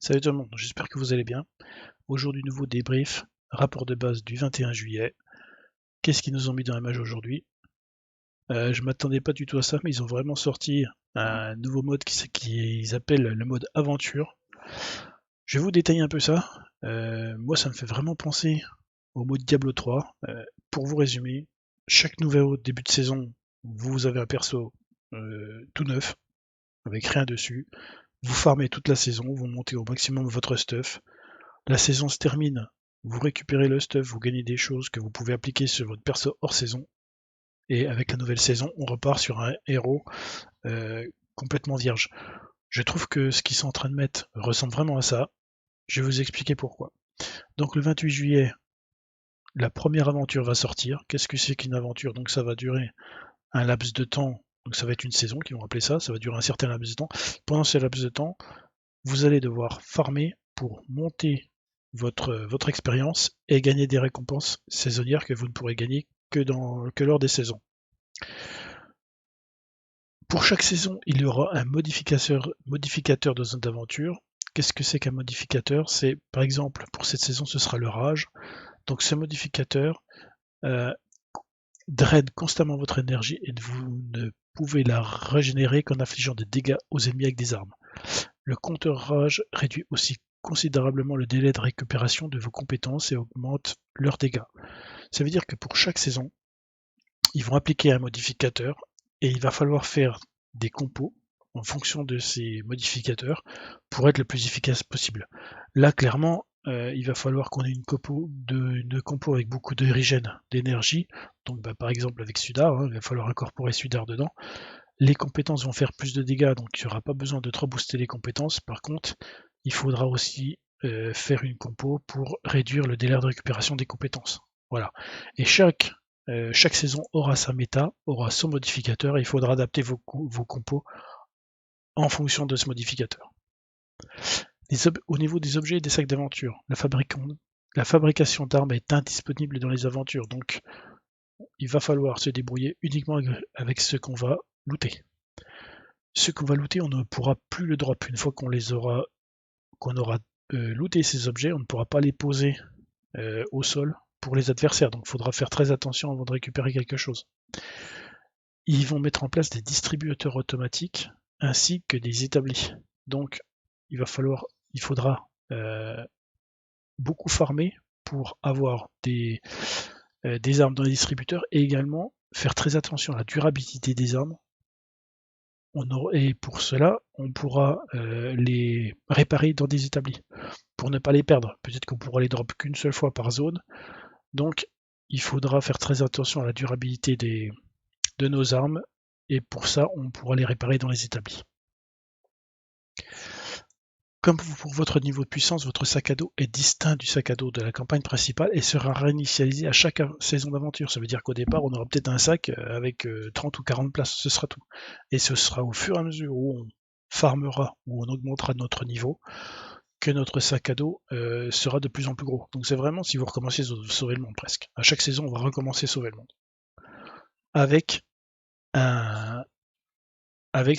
Salut tout le monde, j'espère que vous allez bien. Aujourd'hui, nouveau débrief, rapport de base du 21 juillet. Qu'est-ce qu'ils nous ont mis dans la mage aujourd'hui? Je m'attendais pas du tout à ça, mais ils ont vraiment sorti un nouveau mode qu'ils appellent le mode aventure. Je vais vous détailler un peu ça. Moi, ça me fait vraiment penser au mode Diablo 3. Pour vous résumer, chaque nouveau début de saison, vous avez un perso tout neuf, avec rien dessus. Vous farmez toute la saison, vous montez au maximum votre stuff. La saison se termine, vous récupérez le stuff, vous gagnez des choses que vous pouvez appliquer sur votre perso hors saison. Et avec la nouvelle saison, on repart sur un héros complètement vierge. Je trouve que ce qu'ils sont en train de mettre ressemble vraiment à ça. Je vais vous expliquer pourquoi. Donc le 28 juillet, la première aventure va sortir. Qu'est-ce que c'est qu'une aventure? Donc ça va durer un laps de temps. Donc ça va être une saison, qui vont appeler ça. Ça va durer un certain laps de temps. Pendant ce laps de temps, vous allez devoir farmer pour monter votre expérience et gagner des récompenses saisonnières que vous ne pourrez gagner que lors des saisons. Pour chaque saison, il y aura un modificateur de zone d'aventure. Qu'est-ce que c'est qu'un modificateur? C'est, par exemple, pour cette saison, ce sera le rage. Donc ce modificateur euh, draine constamment votre énergie et vous ne pouvez la régénérer qu'en infligeant des dégâts aux ennemis avec des armes. Le compteur rage réduit aussi considérablement le délai de récupération de vos compétences et augmente leurs dégâts. Ça veut dire que pour chaque saison, ils vont appliquer un modificateur et il va falloir faire des compos en fonction de ces modificateurs pour être le plus efficace possible. Là, clairement, il va falloir qu'on ait une compo avec beaucoup de régène d'énergie. Donc, par exemple, avec Sudar, il va falloir incorporer Sudar dedans. Les compétences vont faire plus de dégâts, donc il n'y aura pas besoin de trop booster les compétences. Par contre, il faudra aussi faire une compo pour réduire le délai de récupération des compétences. Voilà. Et chaque saison aura sa méta, aura son modificateur, et il faudra adapter vos compos en fonction de ce modificateur. Au niveau des objets et des sacs d'aventure, la fabrication d'armes est indisponible dans les aventures, donc il va falloir se débrouiller uniquement avec ce qu'on va looter. Ce qu'on va looter, on ne pourra plus le drop. Une fois qu'on aura looté ces objets, on ne pourra pas les poser au sol pour les adversaires. Donc il faudra faire très attention avant de récupérer quelque chose. Ils vont mettre en place des distributeurs automatiques ainsi que des établis. Donc il faudra beaucoup farmer pour avoir des armes dans les distributeurs et également faire très attention à la durabilité des armes. Et pour cela, on pourra les réparer dans des établis pour ne pas les perdre. Peut-être qu'on pourra les drop qu'une seule fois par zone. Donc, il faudra faire très attention à la durabilité de nos armes. Et pour ça, on pourra les réparer dans les établis. Comme pour votre niveau de puissance, votre sac à dos est distinct du sac à dos de la campagne principale et sera réinitialisé à chaque saison d'aventure. Ça veut dire qu'au départ, on aura peut-être un sac avec 30 ou 40 places, ce sera tout. Et ce sera au fur et à mesure où on farmera, où on augmentera notre niveau, que notre sac à dos sera de plus en plus gros. Donc c'est vraiment si vous recommencez à sauver le monde presque. À chaque saison, on va recommencer à sauver le monde. Avec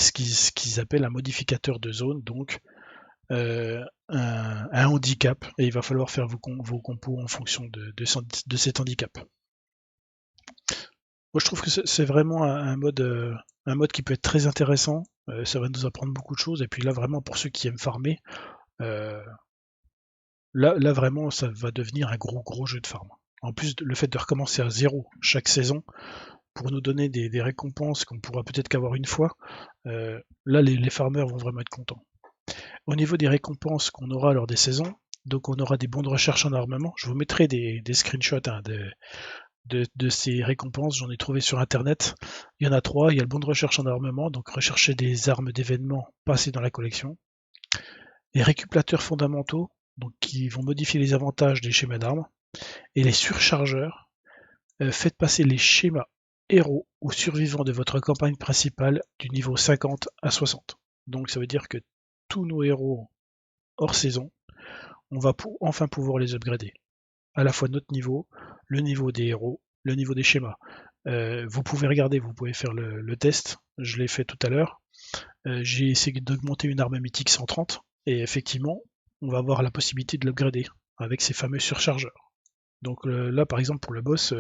ce qu'ils appellent un modificateur de zone, donc un handicap, et il va falloir faire vos compos en fonction de cet handicap. Moi je trouve que c'est vraiment un mode qui peut être très intéressant, ça va nous apprendre beaucoup de choses, et puis là vraiment pour ceux qui aiment farmer, là vraiment ça va devenir un gros jeu de farm. En plus, le fait de recommencer à zéro chaque saison, pour nous donner des récompenses qu'on pourra peut-être qu'avoir une fois, là les farmers vont vraiment être contents. Au niveau des récompenses qu'on aura lors des saisons, donc on aura des bons de recherche en armement. Je vous mettrai des screenshots de ces récompenses, j'en ai trouvé sur internet. Il y en a 3, il y a le bon de recherche en armement, donc rechercher des armes d'événements passées dans la collection. Les récupérateurs fondamentaux, donc qui vont modifier les avantages des schémas d'armes. Et les surchargeurs, faites passer les schémas héros aux survivants de votre campagne principale du niveau 50 à 60. Donc ça veut dire que tous nos héros hors saison, on va enfin pouvoir les upgrader. À la fois notre niveau, le niveau des héros, le niveau des schémas. Vous pouvez regarder, vous pouvez faire le test, je l'ai fait tout à l'heure. J'ai essayé d'augmenter une arme mythique 130, et effectivement, on va avoir la possibilité de l'upgrader avec ces fameux surchargeurs. Donc là, par exemple, pour le boss,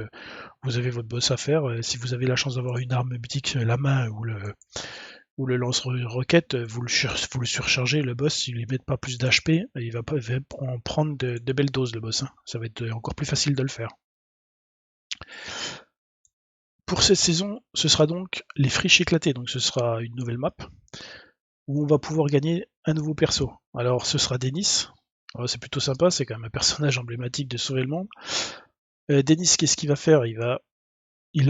vous avez votre boss à faire. Si vous avez la chance d'avoir une arme mythique, la main ou le lance-roquette, vous le surchargez. Le boss, il ne met pas plus d'HP, il va en prendre de belles doses, le boss. Hein. Ça va être encore plus facile de le faire. Pour cette saison, ce sera donc les friches éclatées. Donc ce sera une nouvelle map où on va pouvoir gagner un nouveau perso. Alors ce sera Dennis. C'est plutôt sympa, c'est quand même un personnage emblématique de Sauver le Monde. Dennis, qu'est-ce qu'il va faire? Il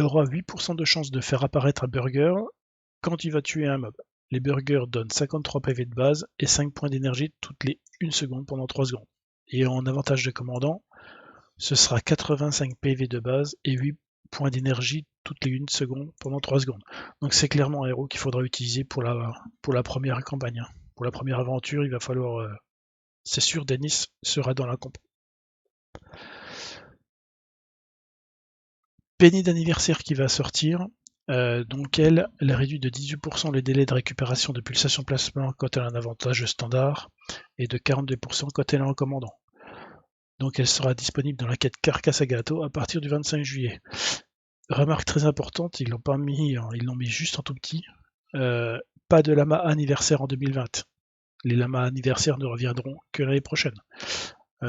aura 8% de chance de faire apparaître un burger quand il va tuer un mob. Les burgers donnent 53 PV de base et 5 points d'énergie toutes les 1 seconde pendant 3 secondes. Et en avantage de commandant, ce sera 85 PV de base et 8 points d'énergie toutes les 1 seconde pendant 3 secondes. Donc c'est clairement un héros qu'il faudra utiliser pour la première campagne. Pour la première aventure, il va falloir... c'est sûr, Dennis sera dans la compo. Penny d'anniversaire qui va sortir. Donc elle a réduit de 18% le délai de récupération de pulsation plasma quand elle a un avantage standard et de 42% quand elle est en commandant. Donc elle sera disponible dans la quête Carcasse à Gâteau à partir du 25 juillet. Remarque très importante, ils l'ont pas mis, ils l'ont mis juste en tout petit. Pas de lama anniversaire en 2020. Les lamas anniversaires ne reviendront que l'année prochaine.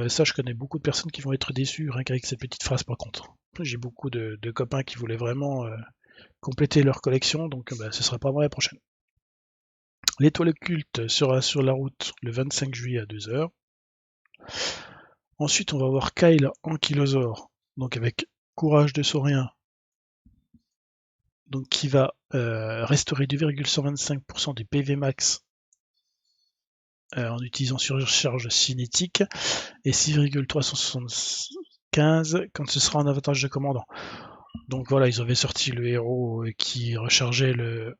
Ça, je connais beaucoup de personnes qui vont être déçues rien qu'avec cette petite phrase par contre. J'ai beaucoup de copains qui voulaient vraiment compléter leur collection, donc ce sera pas moi la prochaine. L'étoile occulte sera sur la route le 25 juillet à 2h. Ensuite, on va voir Kyle Ankylosaur, donc avec Courage de Saurien, donc qui va restaurer 2,125% du PV max en utilisant surcharge cinétique et 6,375 quand ce sera en avantage de commandant. Donc voilà, ils avaient sorti le héros qui rechargeait le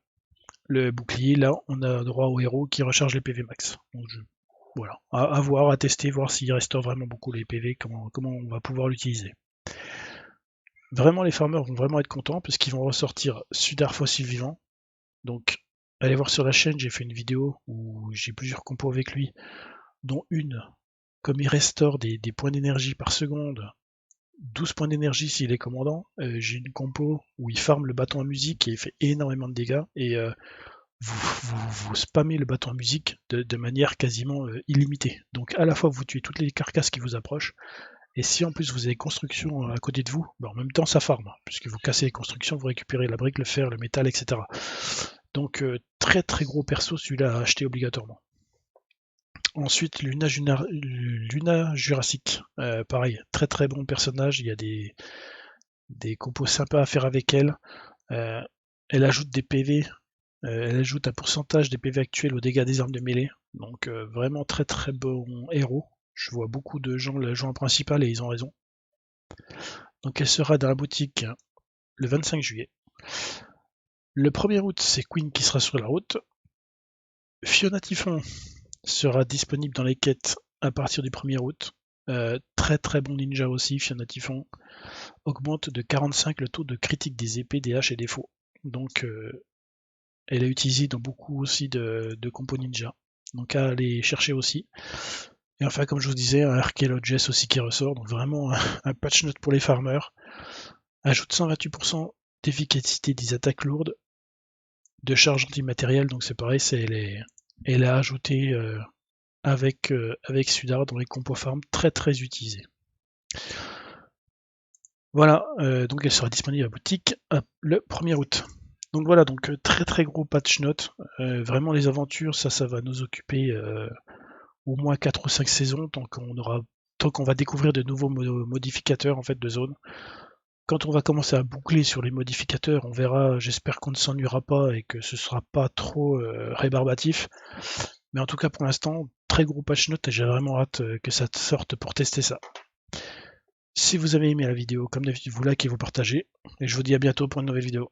bouclier. Là, on a droit au héros qui recharge les PV max. Donc voilà, à voir, à tester, voir s'il restaure vraiment beaucoup les PV, comment on va pouvoir l'utiliser. Vraiment, les farmers vont vraiment être contents parce qu'ils vont ressortir Sudar fossile vivant. Donc, allez voir sur la chaîne, j'ai fait une vidéo où j'ai plusieurs compos avec lui, dont une, comme il restaure des points d'énergie par seconde, 12 points d'énergie s'il est commandant. J'ai une compo où il farme le bâton à musique et il fait énormément de dégâts. Et vous spammez le bâton à musique de manière quasiment illimitée. Donc à la fois vous tuez toutes les carcasses qui vous approchent, et si en plus vous avez construction à côté de vous, en même temps ça farme, puisque vous cassez les constructions, vous récupérez la brique, le fer, le métal, etc. Donc très très gros perso, celui-là à acheter obligatoirement. Ensuite, Luna Jurassic, pareil, très très bon personnage, il y a des compos sympas à faire avec elle. Elle ajoute des PV, elle ajoute un pourcentage des PV actuels aux dégâts des armes de mêlée, donc vraiment très très bon héros. Je vois beaucoup de gens la jouer en principal et ils ont raison. Donc elle sera dans la boutique le 25 juillet. Le 1er août, c'est Queen qui sera sur la route. Fiona Typhon sera disponible dans les quêtes à partir du 1er août. Très très bon ninja aussi, Fiona Typhon. Augmente de 45 le taux de critique des épées, des haches et des faux. Donc elle est utilisée dans beaucoup aussi de compos ninja. Donc à aller chercher aussi. Et enfin, comme je vous disais, un Archaeologist aussi qui ressort. Donc vraiment un patch note pour les farmers. Ajoute 128% d'efficacité des attaques lourdes, de charge antimatérielle. Donc c'est pareil, elle a ajouté avec Sudar dans les compos farm très très utilisés. Voilà, donc elle sera disponible à la boutique le 1er août. Donc voilà, donc très très gros patch note. Vraiment les aventures, ça va nous occuper au moins 4 ou 5 saisons tant qu'on va découvrir de nouveaux modificateurs en fait de zone. Quand on va commencer à boucler sur les modificateurs, on verra, j'espère qu'on ne s'ennuiera pas et que ce sera pas trop rébarbatif. Mais en tout cas pour l'instant, très gros patch note et j'ai vraiment hâte que ça sorte pour tester ça. Si vous avez aimé la vidéo, comme d'habitude, vous likez et vous partagez. Et je vous dis à bientôt pour une nouvelle vidéo.